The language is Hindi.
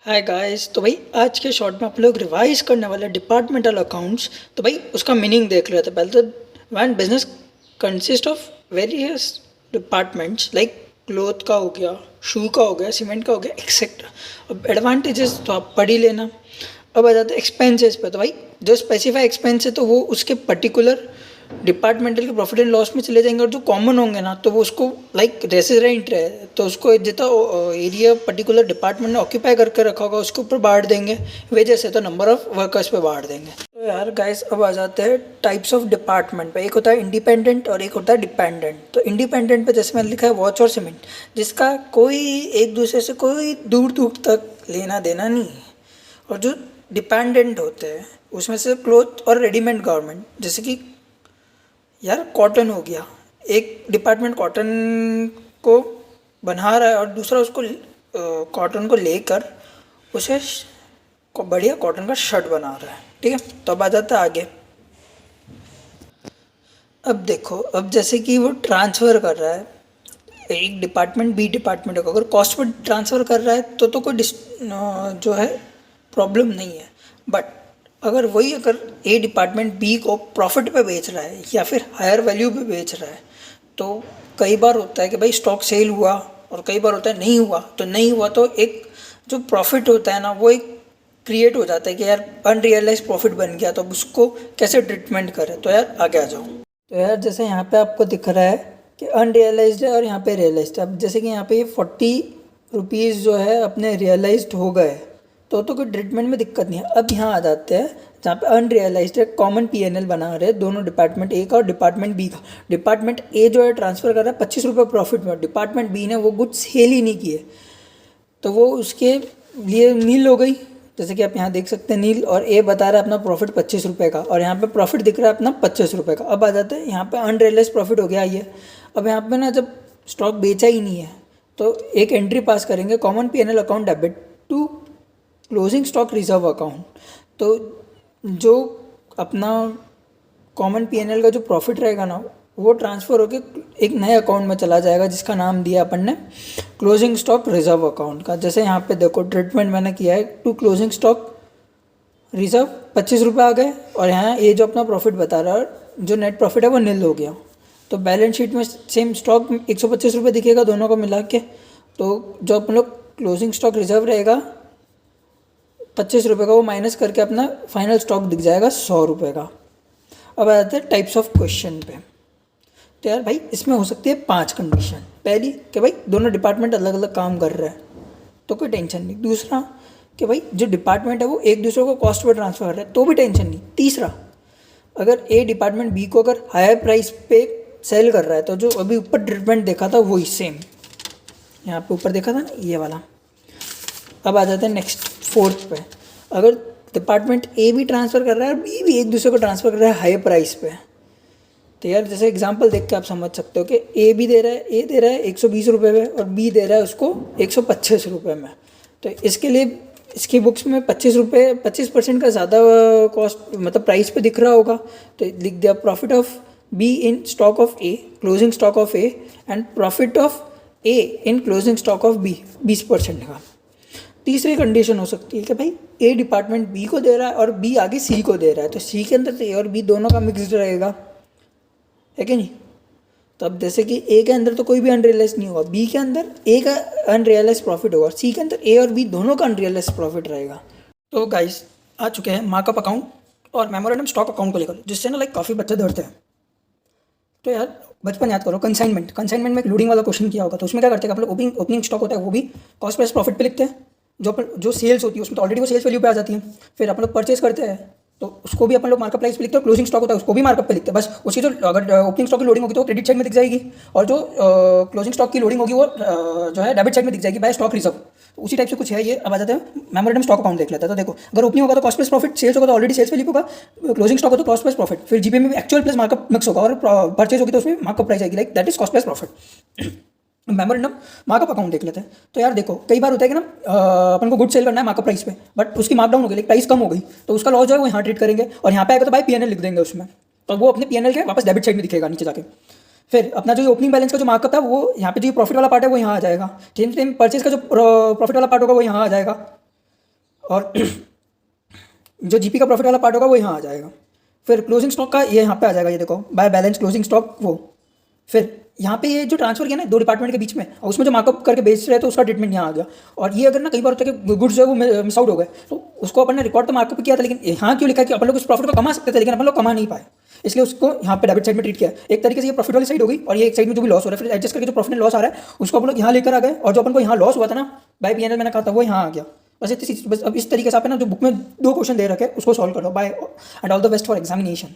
Hi guys. तो भाई आज के शॉर्ट में आप लोग रिवाइज करने वाले डिपार्टमेंटल अकाउंट्स। तो भाई उसका मीनिंग देख रहे थे। पहले तो when business consist of various departments like cloth का हो गया, शू का हो गया, सीमेंट का हो गया, एक्सेट्रा। अब एडवांटेजेस तो आप पढ़ ही लेना। अब आ जाते हैं एक्सपेंसेस पे। तो भाई जो स्पेसिफाई एक्सपेंस है तो वो उसके पर्टिकुलर डिपार्टमेंटल के प्रॉफिट एंड लॉस में चले जाएंगे, और जो कॉमन होंगे ना तो वो उसको लाइक रेसिडेंट है तो उसको जितना एरिया पर्टिकुलर डिपार्टमेंट ने ऑक्यूपाई करके रखा होगा उसके ऊपर बांट देंगे। वजह से तो नंबर ऑफ वर्कर्स पे बांट देंगे। तो यार गाइस अब आ जाते हैं टाइप्स ऑफ डिपार्टमेंट पे। एक होता है इंडिपेंडेंट और एक होता है डिपेंडेंट। तो इंडिपेंडेंट पे जैसे मैंने लिखा है वॉच और सीमेंट, जिसका कोई एक दूसरे से कोई दूर दूर तक लेना देना नहीं है। और जो डिपेंडेंट होते हैं उसमें से क्लोथ और रेडीमेड गारमेंट, जैसे कि यार कॉटन हो गया, एक डिपार्टमेंट कॉटन को बना रहा है और दूसरा उसको कॉटन को लेकर उसे बढ़िया कॉटन का शर्ट बना रहा है। ठीक है, तो अब आ जाता है आगे। अब देखो, अब जैसे कि वो ट्रांसफ़र कर रहा है एक डिपार्टमेंट बी डिपार्टमेंट को, अगर कॉस्ट पर ट्रांसफ़र कर रहा है तो कोई जो है प्रॉब्लम नहीं है। बट अगर ए डिपार्टमेंट बी को प्रॉफिट पे बेच रहा है या फिर हायर वैल्यू पे बेच रहा है, तो कई बार होता है कि भाई स्टॉक सेल हुआ और कई बार होता है नहीं हुआ। तो नहीं हुआ तो एक जो प्रॉफिट होता है ना वो एक क्रिएट हो जाता है कि यार अनरियलाइज प्रॉफिट बन गया, तो अब उसको कैसे ट्रीटमेंट करें। तो यार आगे आ जाओ। तो यार जैसे यहाँ पे आपको दिख रहा है कि अनरियलाइज्ड है और यहाँ पे रियलाइज्ड है। अब जैसे कि यहाँ पे 40 रुपीज़ जो है अपने रियलाइज्ड हो गए तो कोई ट्रीटमेंट में दिक्कत नहीं है। अब यहाँ आ जाते हैं जहाँ पे अनरियलाइज्ड है, कॉमन पीएनएल बना रहे हैं दोनों डिपार्टमेंट ए का और डिपार्टमेंट बी का। डिपार्टमेंट ए जो है ट्रांसफ़र कर रहा है 25 रुपये प्रॉफिट में, और डिपार्टमेंट बी ने वो गुड्स सेल ही नहीं किए तो वो उसके लिए नील हो गई। जैसे कि आप यहाँ देख सकते हैं नील, और ए बता रहा है अपना प्रॉफिट 25 रुपये का और यहाँ पे प्रॉफिट दिख रहा है अपना 25 रुपये का। अब आ जाते हैं यहाँ पे अनरियलाइज प्रॉफिट हो गया ये। अब यहाँ पे ना जब स्टॉक बेचा ही नहीं है तो एक एंट्री पास करेंगे, common PNL account debit to closing stock reserve account. तो जो अपना कॉमन पीएनएल का जो प्रॉफिट रहेगा ना वो ट्रांसफ़र होकर एक नए अकाउंट में चला जाएगा जिसका नाम दिया अपन ने क्लोजिंग स्टॉक रिजर्व अकाउंट का। जैसे यहाँ पे देखो ट्रीटमेंट मैंने किया है टू क्लोजिंग स्टॉक रिजर्व 25 रुपये आ गए, और यहाँ ये जो अपना प्रॉफिट बता रहा है जो नेट प्रॉफिट है वो नील हो गया। तो बैलेंस शीट में सेम स्टॉक 125 रुपये दिखेगा दोनों को मिला के। तो जो अपन लोग क्लोजिंग स्टॉक रिजर्व रहेगा 25 रुपये का वो माइनस करके अपना फाइनल स्टॉक दिख जाएगा 100 रुपये का। अब आ जाते हैं टाइप्स ऑफ क्वेश्चन पे। तो यार भाई इसमें हो सकती है 5 कंडीशन। पहली कि भाई दोनों डिपार्टमेंट अलग अलग काम कर रहे हैं तो कोई टेंशन नहीं। दूसरा कि भाई जो डिपार्टमेंट है वो एक दूसरे को कॉस्ट पर ट्रांसफ़र कर रहा है तो भी टेंशन नहीं। तीसरा, अगर ए डिपार्टमेंट बी को अगर हायर प्राइस पे सेल कर रहा है तो जो अभी ऊपर ट्रीटमेंट देखा था वही सेम यहाँ पे ऊपर देखा था ना ये वाला। अब आ जाते हैं नेक्स्ट फोर्थ पे। अगर डिपार्टमेंट ए भी ट्रांसफ़र कर रहा है और बी भी एक दूसरे को ट्रांसफ़र कर रहा है हाई प्राइस पे, तो यार जैसे एग्जांपल देख के आप समझ सकते हो कि ए दे रहा है 120 रुपये में और बी दे रहा है उसको 125 रुपये में। तो इसके लिए इसकी बुक्स में 25% का ज़्यादा कॉस्ट मतलब प्राइस पे दिख रहा होगा। तो लिख दिया profit of B in stock of A, closing stock of A, and profit of A in closing stock of B 20% का। तीसरी कंडीशन हो सकती है कि भाई ए डिपार्टमेंट बी को दे रहा है और बी आगे सी को दे रहा है, तो सी के अंदर तो ए और बी दोनों का मिक्सड रहेगा, है कि नहीं। तो अब जैसे कि ए के अंदर तो कोई भी अनरियलाइज नहीं होगा, बी के अंदर ए का अनरियलाइज प्रॉफिट होगा, सी के अंदर ए और बी दोनों का अनरियलाइज प्रॉफिट रहेगा। तो गाइस आ चुके हैं मार्कअप अकाउंट और मेमोरेंडम स्टॉक अकाउंट को लेकर, जिससे ना लाइक काफ़ी बच्चे डरते हैं। तो यार बचपन याद करो, कंसाइनमेंट में एक लोडिंग वाला क्वेश्चन किया होगा। तो उसमें क्या करते हैं आप लोग, ओपनिंग स्टॉक होता है वो भी कॉस्ट प्लस प्रॉफिट पे लिखते हैं। जो सेल्स होती है उसमें तो ऑलरेडी वो सेल्स वैल्यू पे आ जाती है। फिर अपन लोग परचेज करते हैं तो उसको भी अपन लोग मार्कअप प्राइस पे लिखते हैं। क्लोजिंग स्टॉक होता है उसको भी मार्कअप पे लिखते हैं। बस उसकी जो अगर ओपनिंग स्टॉक की लोडिंग होगी तो क्रेडिट साइड में दिख जाएगी, और जो क्लोजिंग स्टॉक की लोडिंग होगी वो जो है डेबिट साइड में दिख जाएगी बाय स्टॉक रिजर्व। तो उसी टाइप से कुछ है ये। अब आ जाते हैं मेमोरेंडम स्टॉक अकाउंट देख लेते हैं। तो देखो, अगर ओपनिंग होगा तो कॉस्ट प्लस प्रॉफिट, सेल्स होगा तो ऑलरेडी सेल्स वैल्यू होगा, क्लोजिंग स्टॉक होगा तो कॉस्ट प्लस प्रॉफिट, फिर जीपी में भी एक्चुअल प्लस मार्कअप मिक्स होगा, और परचेज होगी तो उसमें मार्कअप प्राइस आएगी, like that is cost plus profit. Memorandum markup account देख लेते हैं। तो यार देखो, कई बार होता है कि ना अपन को गुड सेल करना है मार्कअप प्राइस पे, बट उसकी मार्कडाउन हो गई, प्राइस कम हो गई, तो उसका लॉस जो है वो यहाँ ट्रीट करेंगे, और यहाँ पे आएगा तो भाई पीएनएल लिख देंगे उसमें, तो वो अपने पीएनएल के वापस डेबिट साइड में दिखेगा नीचे जाके। फिर अपना जो ओपनिंग बैलेंस का जो मार्कअप था वो यहाँ पे जो प्रॉफिट वाला पार्ट है वो यहाँ आ जाएगा। सेम परचेज का जो प्रॉफिट वाला पार्ट होगा वो यहाँ आ जाएगा। और जो जीपी का प्रॉफिट वाला पार्ट होगा वो यहाँ आ जाएगा। फिर क्लोजिंग स्टॉक का ये यहाँ पे आ जाएगा, ये देखो बाय बैलेंस क्लोजिंग स्टॉक वो। फिर यहाँ पे ये जो ट्रांसफर किया ना दो डिपार्टमेंट के बीच में, और उसमें जो मार्कअप करके बेच रहे थे उसका ट्रीटमेंट यहाँ आ गया। और ये अगर ना कई बार होता है कि गुड्स जो है वो मिस आउट हो गए, तो उसको अपन ने रिकॉर्ड तो मार्कअप किया था, लेकिन यहाँ क्यों लिखा है कि अपन लोग उस प्रॉफिट को कमा सकते थे लेकिन अपन लोग कमा नहीं पाए, इसलिए उसको यहाँ पे डेबिट साइड में ट्रीट किया। एक तरीके से ये प्रॉफिट वाली साइड हो गई, और ये एक साइड में जो भी लॉस हो रहा है फिर एडजस्ट करके जो प्रॉफिट एंड लॉस आ रहा है उसको अपन लोग यहाँ लेकर आ गए, और जो अपन को यहाँ लॉस हुआ था ना बाय पीएनएल मैंने कहा था वो यहाँ आ गया। बस अब इस तरीके से आप है ना जो बुक में 2 क्वेश्चन दे रखे उसको सॉल्व कर लो। Bye and all the best for examination.